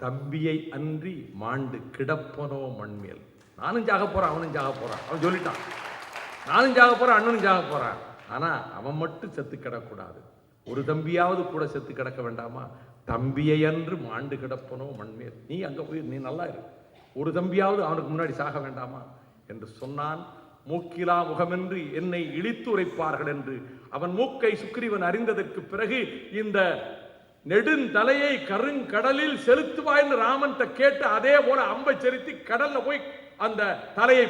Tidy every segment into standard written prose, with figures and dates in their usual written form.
தம்பியை அன்றி மாண்டு கிடப்பனோ மண்மேல். நானும் ஜாக போறான், அவனும் ஜாக போறான். அவன் சொல்லிட்டான், நானும் ஜாக போறான், அண்ணனும் ஜாக போறான். ஆனா அவன் மட்டும் செத்து கிடக்கூடாது. ஒரு தம்பியாவது கூட செத்து கிடக்க வேண்டாமா? தம்பியை அன்று மாண்டு கிடப்பனோ மண்மேல். நீ அங்க போய் நீ நல்லா இரு, ஒரு தம்பியாவது அவனுக்கு முன்னாடி சாக வேண்டாமா என்று சொன்னான். மூக்கிலா முகமென்று என்னை இழித்துரைப்பார்கள் என்று அவன் மூக்கை சுக்கிரீவன் அறிந்ததற்கு பிறகு இந்த நெடுந்தலையை கருங்கடலில் செலுத்துவாய்ன்னு ராமன் கேட்டு அதே போல அம்பை செலுத்தி கடல்ல போய் அந்த தலையை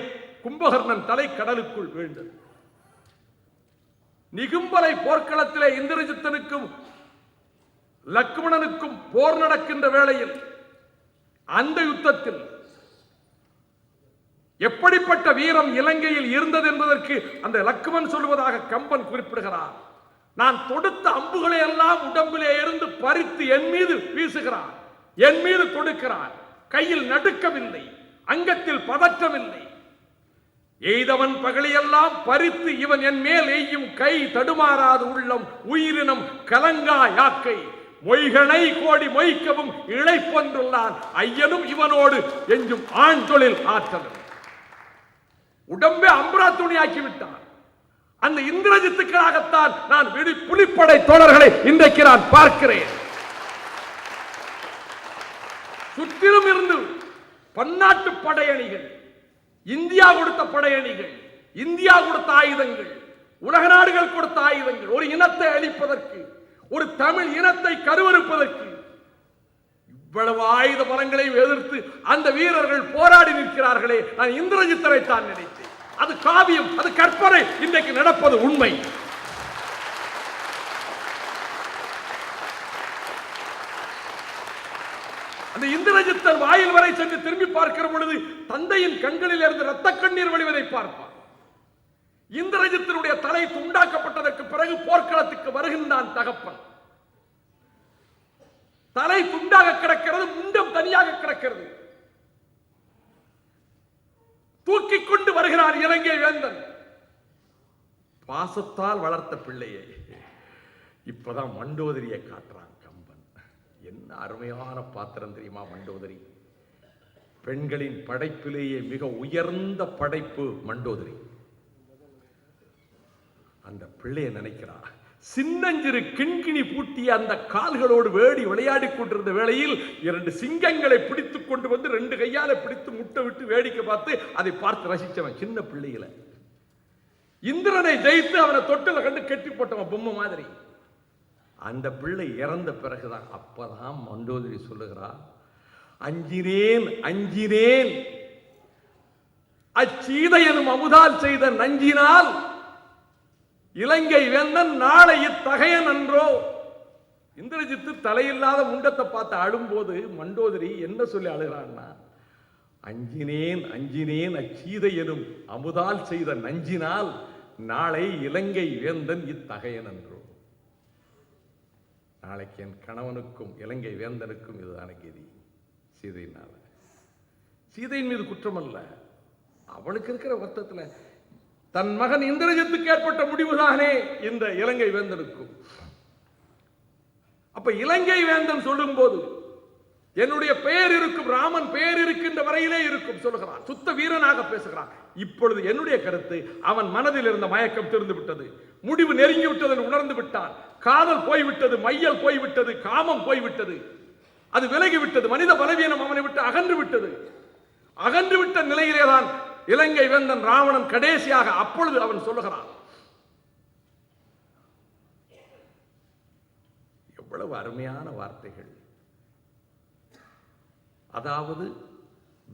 கும்பகர்ணன் தலை கடலுக்குள் வீழ்ந்தது. நிகும்பலை போர்க்களத்திலே இந்திரஜித்தனுக்கும் லக்ஷ்மணனுக்கும் போர் நடக்கின்ற வேளையில் அந்த யுத்தத்தில் எப்படிப்பட்ட வீரம் இலங்கையில் இருந்தது என்பதற்கு அந்த லக்ஷ்மணன் சொல்வதாக கம்பன் குறிப்பிடுகிறார். நான் தொடுத்த அம்புகளை எல்லாம் உடம்பிலே இருந்து பறித்து என் மீது வீசுகிறான், என் மீது தொடுக்கிறான். கையில் நடுக்கவில்லை, அங்கத்தில் பதற்றமில்லை. எய்தவன் பகலியெல்லாம் பறித்து இவன் என் மேல் எய்யும் கை தடுமாறாது உள்ளம் உயிரினம் கலங்கா யாக்கை மொய்கனை கோடி மொய்க்கவும் இழைப்பொன்றுள்ளான் ஐயனும் இவனோடு எஞ்சும் ஆண் தொழில் ஆற்றல். உடம்பே அம்பரா துணியாக்கி விட்டான். அந்த இந்திரஜித்துக்காகத்தான் நான் புலிப்படை தோழர்களை இன்றைக்கு நான் பார்க்கிறேன். சுற்றிலும் இருந்து பன்னாட்டு படையணிகள், இந்தியா கொடுத்த படையணிகள், இந்தியா கொடுத்த ஆயுதங்கள், உலக நாடுகள் கொடுத்த ஆயுதங்கள், ஒரு இனத்தை அழிப்பதற்கு, ஒரு தமிழ் இனத்தை கருவறுப்பதற்கு இவ்வளவு ஆயுத பலங்களையும் எதிர்த்து அந்த வீரர்கள் போராடி நிற்கிறார்களே. நான் இந்திரஜித்தரை தான் நினைத்தேன். அது காவியம், அது கற்பனை. இன்றைக்கு நடப்பது உண்மை. அந்த இந்திரஜித்தன் வாயில் வரை சென்று திரும்பி பார்க்கிற பொழுது தந்தையின் கண்களில் இருந்து ரத்த கண்ணீர் வழிவதை பார்ப்பார். இந்திரஜித்தனுடைய தலை துண்டாக்கப்பட்டதற்கு பிறகு போர்க்களத்துக்கு வருகின்றான் தகப்பன். தலை துண்டாக கிடக்கிறது, முண்டம் தனியாக கிடக்கிறது. தூக்கி கொண்டு வருகிறார் இலங்கை வேந்தன். பாசத்தால் வளர்த்த பிள்ளையை இப்பதான் மண்டோதரியை காட்டுறான் கம்பன். என்ன அருமையான பாத்திரம் தெரியுமா மண்டோதரி? பெண்களின் படைப்பிலேயே மிக உயர்ந்த படைப்பு மண்டோதரி. அந்த பிள்ளையை நினைக்கிறார். சின்னஞ்சிறு கிண்கிணி பூட்டிய அந்த கால்களோடு வேடி விளையாடி கொண்டிருந்த வேளையில் 2 சிங்கங்களை பிடித்துக் கொண்டு வந்து 2 கையால பிடித்து முட்டை விட்டு வேடிக்கை பார்த்து அதை பார்த்து ரசிச்சவன் சின்ன பிள்ளையில. இந்திரனை ஜெயித்து அவனை தொட்டில கண்டு கெட்டி போட்டவன் பொம்மை மாதிரி. அந்த பிள்ளை இறந்த பிறகுதான் அப்பதான் மண்டோதரி சொல்லுகிறார், அஞ்சினேன் அஞ்சினேன் அச்சீதையனும் அமுதால் செய்த நஞ்சினால் இலங்கை வேந்தன் நாளை இத்தகையன் அன்றோ. இந்திரஜித்து தலையில்லாத முண்டத்தை பார்த்து அழும்போது மண்டோதரி என்ன சொல்லி அழுகிறான்னா, அஞ்சினேன் அஞ்சினேன் அச்சீதையனும் அமுதால் செய்த நஞ்சினால் நாளை இலங்கை வேந்தன் இத்தகையன் அன்றோ. நாளைக்கு என் கணவனுக்கும் இலங்கை வேந்தனுக்கும் இதுதான கதி. சீதையினால, சீதையின் மீது குற்றம் அல்ல, அவனுக்கு இருக்கிற வருத்தத்தில் தன் மகன் இந்திரஜித்துக்கு ஏற்பட்ட முடிவுதானே இந்த இலங்கை வேந்தனுக்கும். அப்ப இலங்கை வேந்தன் சொல்லும் போது என்னுடைய பெயர் இருக்கும், ராமன் பெயர் இருக்கின்ற வரையிலே இருக்கும் சொல்லுகிறான். சுத்த வீரனாக பேசுகிறான். இப்பொழுது என்னுடைய கருத்து, அவன் மனதில் இருந்த மயக்கம் திறந்து விட்டது, முடிவு நெருங்கி விட்டது, உணர்ந்து விட்டான். காதல் போய்விட்டது, மையல் போய்விட்டது, காமம் போய்விட்டது, அது விலகிவிட்டது, மனித பலவீனம் அவனை விட்டு அகன்று விட்டது. அகன்று விட்ட நிலையிலேதான் இலங்கை வேந்தன் ராவணன் கடைசியாக அப்பொழுது அவன் சொல்லுகிறான். எவ்வளவு அருமையான வார்த்தைகள்! அதாவது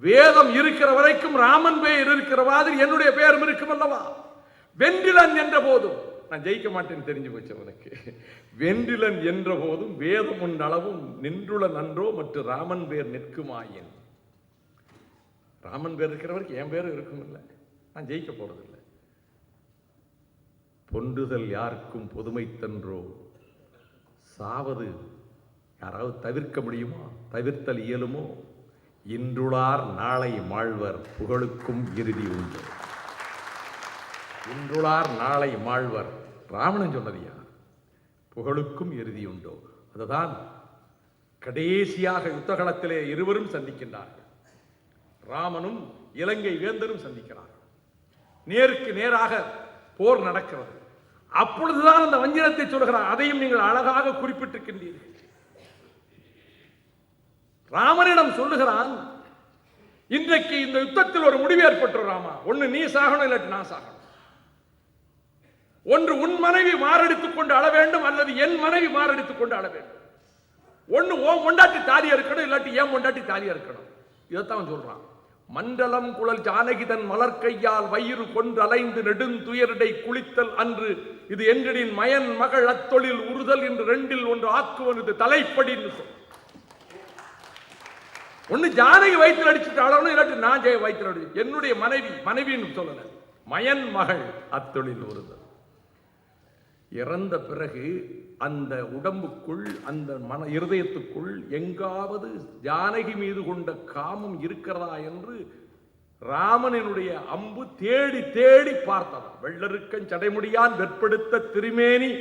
வேதம் இருக்கிற வரைக்கும் ராமன் பெயர் இருக்கிற மாதிரி என்னுடைய பெயரும் இருக்கும் அல்லவா. வென்றிலன் என்ற போதும் நான் ஜெயிக்க மாட்டேன்னு தெரிஞ்சு போச்சு அவனுக்கு. வென்றிலன் என்ற போதும் வேதம் உன்னளவும் நின்றுள நன்றோ மற்றும் ராமன் பேர் நிற்குமாயின். ராமன் பேர் இருக்கிறவருக்கு என் பேரும் இருக்கும் இல்லை, நான் ஜெயிக்க போறதில்லை. பொன்றுதல் யாருக்கும் பொதுமை தன்றோ, சாவது யாராவது தவிர்க்க முடியுமா, தவிர்த்தல் இயலுமோ, இன்றுளார் நாளை மாழ்வர் புகழுக்கும் இறுதி உண்டு. இன்றுளார் நாளை மாழ்வர், ராவணன் சொன்னதியா, புகழுக்கும் இறுதி உண்டோ. அதுதான் கடைசியாக யுத்தகலத்திலே இருவரும் சந்திக்கின்றார்கள். ராமனும் இலங்கை வேந்தரும் சந்திக்கிறார்கள். நேருக்கு நேராக போர் நடக்கிறது. அப்பொழுதுதான் அந்த வஞ்சினத்தை சொல்கிறார். அதையும் நீங்கள் அழகாக குறிப்பிட்டிருக்கின்றீர்கள். ராமனிடம் சொல்லுகிறான், இன்றைக்கு இந்த யுத்தத்தில் ஒரு முடிவு ஏற்பட்டு ராமா, ஒன்னு நீ சாகணும், இல்லாட்டி நான் சாகணும். ஒன்று உன் மனைவி மாரடித்துக் கொண்டு அழ வேண்டும், அல்லது என் மனைவி மாரடித்துக் கொண்டு அழ வேண்டும். ஒன்னு ஓ கொண்டாட்டி தாலியா இருக்கணும், இல்லாட்டி ஏன் கொண்டாட்டி தாலியா இருக்கணும். இதைத்தான் சொல்றான். மண்டலம் குழல் ஜானகி தன் மலர்கையால் வயிறு கொண்டு அலைந்து நெடுந்துயரடை குளித்தல் அன்று இது எங்களின் மயன் மகள் அத்தொழில் உறுதல் என்று ரெண்டில் ஒன்று ஆக்குவனது தலைப்படின்னு சொல். ஒன்னு ஜானகி வயிற்றில் அடிச்சுட்டு அழணும், இல்லாட்டி நான் ஜெய வயிற்றில் அடி. என்னுடைய மனைவின்னு சொல்லல, மயன் மகள் அத்தொழில் உறுதல். இறந்த பிறகு அந்த உடம்புக்குள், அந்த மன இருதயத்துக்குள் எங்காவது ஜானகி மீது கொண்ட காமம் இருக்கிறதா என்று ராமனினுடைய அம்பு தேடி தேடி பார்த்ததா. வெள்ளருக்கன் சடைமுடியான் வெற்படுத்த திருமேனி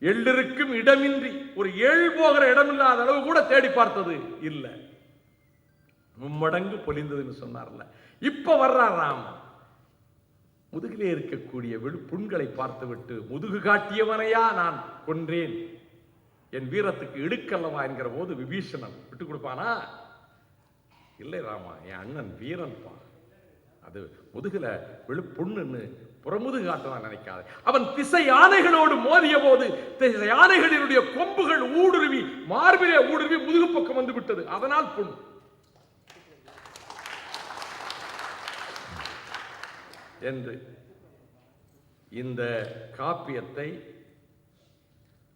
எள்ளிருக்கும் இடமின்றி, ஒரு ஏழு போகிற இடமில்லாத அளவு கூட தேடி பார்த்தது இல்லை. மும்மடங்கு பொலிந்ததுன்னு சொன்னார்ல. இப்ப வர்றார் ராமன். முதுகிலே இருக்கக்கூடிய புண்களை பார்த்துவிட்டு, முதுகு காட்டியவனையா நான் கொன்றேன், என் வீரத்துக்கு இடுக்கல்லவா என்கிற போது விபீஷணன் விட்டு கொடுப்பானா? இல்லை ராமா, என் அண்ணன் வீரன் பா, அது முதுகுல புண்ணுன்னு புறமுதுகு காட்டலாம் நினைக்காது. அவன் திசை யானைகளோடு மோதிய போது திசை யானைகளினுடைய கொம்புகள் ஊடுருவி மார்பிலே ஊடுருவி முதுகு பக்கம் வந்து விட்டது, அதனால் புண். என்று இந்த காப்பியத்தை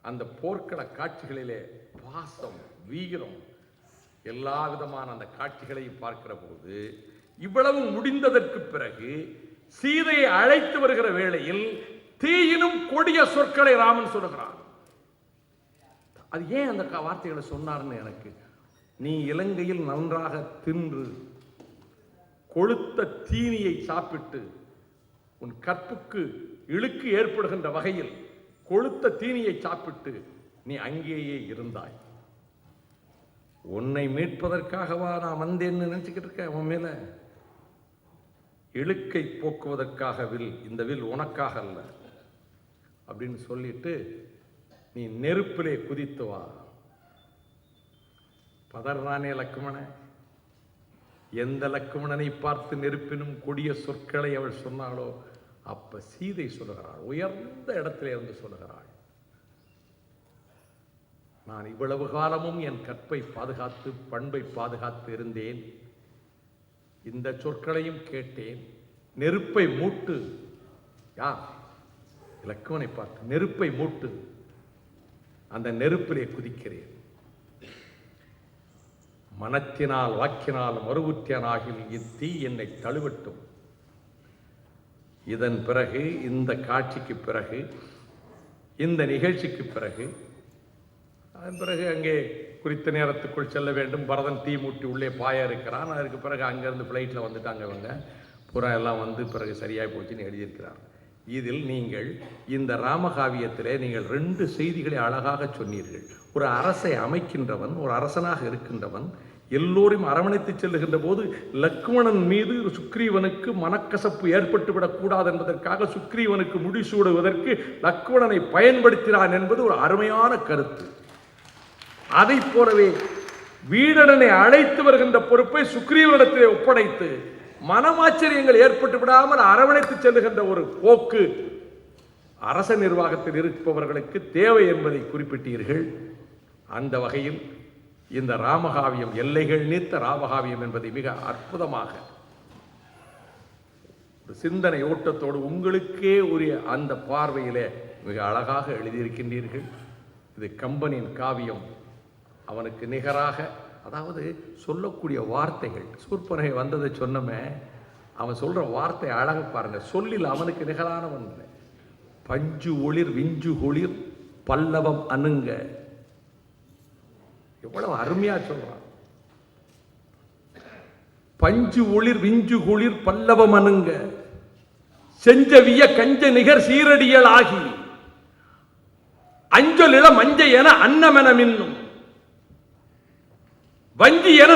அந்த போர்க்கள காட்சிகளிலே பாசம், வீரம், எல்லா விதமான அந்த காட்சிகளையும் பார்க்கிற போது, இவ்வளவு முடிந்ததற்கு பிறகு சீதையை அழைத்து வருகிற வேளையில் தீயினும் கொடிய சொற்களை ராமன் சொல்லுகிறான். அது ஏன் அந்த வார்த்தைகளை சொன்னார்னு எனக்கு, நீ இலங்கையில் நன்றாக தின்று கொளுத்த தீனியை சாப்பிட்டு உன் கற்புக்கு இழுக்கு ஏற்படுகின்ற வகையில் கொளுத்த தீனியை சாப்பிட்டு நீ அங்கேயே இருந்தாய். உன்னை மீட்பதற்காகவா நான் வந்தேன்னு நினைச்சுக்கிட்டு இருக்கேன். உன் மேல இழுக்கை போக்குவதற்காக வில், இந்த வில் உனக்காக அல்ல அப்படின்னு சொல்லிட்டு நீ நெருப்பிலே குதித்து வா. பதறானே லக்குமண. எந்த லக்குமணனை பார்த்து நெருப்பினும் கொடிய சொற்களை அவள் சொன்னாளோ அப்ப சீதை சொல்லுகிறாள், உயர்ந்த இடத்திலே இருந்து சொல்லுகிறாள், நான் இவ்வளவு காலமும் என் கற்பை பாதுகாத்து பண்பை பாதுகாத்து இருந்தேன், இந்த சொற்களையும் கேட்டேன், நெருப்பை மூட்டு. யார்? லக்குமணனை பார்த்து, நெருப்பை மூட்டு, அந்த நெருப்பிலே குதிக்கிறேன், மனத்தினால் வாக்கினால் மறுவுற்றியனாகில் இத்தீ என்னை தழுவட்டும். இதன் பிறகு, இந்த காட்சிக்கு பிறகு, இந்த நிகழ்ச்சிக்கு பிறகு, அதன் பிறகு அங்கே குறித்த நேரத்துக்குள் செல்ல வேண்டும். பரதன் தீ மூட்டி உள்ளே பாய இருக்கிறான். அதற்கு பிறகு அங்கேருந்து ஃப்ளைட்டில் வந்துட்டாங்க. அவங்க புறம் எல்லாம் வந்து பிறகு சரியாகி போச்சுன்னு எழுதியிருக்கிறார். இதில் நீங்கள் இந்த ராமகாவியத்திலே நீங்கள் 2 செய்திகளை அழகாக சொன்னீர்கள். ஒரு அரசை அமைக்கின்றவன், ஒரு அரசனாக இருக்கின்றவன் எல்லோரையும் அரவணைத்து செல்லுகின்ற போது லக்ஷ்மணன் மீது சுக்ரீவனுக்கு மனக்கசப்பு ஏற்பட்டுவிடக் கூடாது என்பதற்காக சுக்ரீவனுக்கு முடிசூடுவதற்கு லக்ஷ்மணனை பயன்படுத்தினான் என்பது ஒரு அருமையான கருத்து. அதை போலவே வீடனை அழைத்து வருகின்ற பொறுப்பை சுக்ரீவனிடத்திலே ஒப்படைத்து மனமாச்சரியங்கள் ஏற்பட்டு விடாமல் அரவணைத்து செல்லுகின்ற ஒரு போக்கு அரச நிர்வாகத்தில் இருப்பவர்களுக்கு தேவை என்பதை குறிப்பிட்டீர்கள். அந்த வகையில் இந்த ராமகாவியம், எல்லைகள் நீத்த ராமகாவியம் என்பதை மிக அற்புதமாக ஒரு சிந்தனை ஓட்டத்தோடு உங்களுக்கே உரிய அந்த பார்வையிலே மிக அழகாக எழுதியிருக்கின்றீர்கள். இது கம்பனின் காவியம். அவனுக்கு நிகராக, அதாவது சொல்லக்கூடிய வார்த்தைகள், சூர்பனகை வந்ததை சொன்னமே, அவன் சொல்ற வார்த்தை அழகு பாருங்க. சொல்லில் அவனுக்கு நிகரானவன் இல்லை. பஞ்சு ஒளிர் விஞ்சு ஒளிர் பல்லவம் அணுங்க, எவ்வளவு அருமையா சொல்றான். பஞ்சு ஒளிர் விஞ்சு ஒளிர் பல்லவம் அணுங்க, செஞ்சவிய கஞ்ச நிகர் சீரடியல் ஆகி அஞ்சொலில மஞ்ச என அன்னமென மின்னும். வஞ்சி என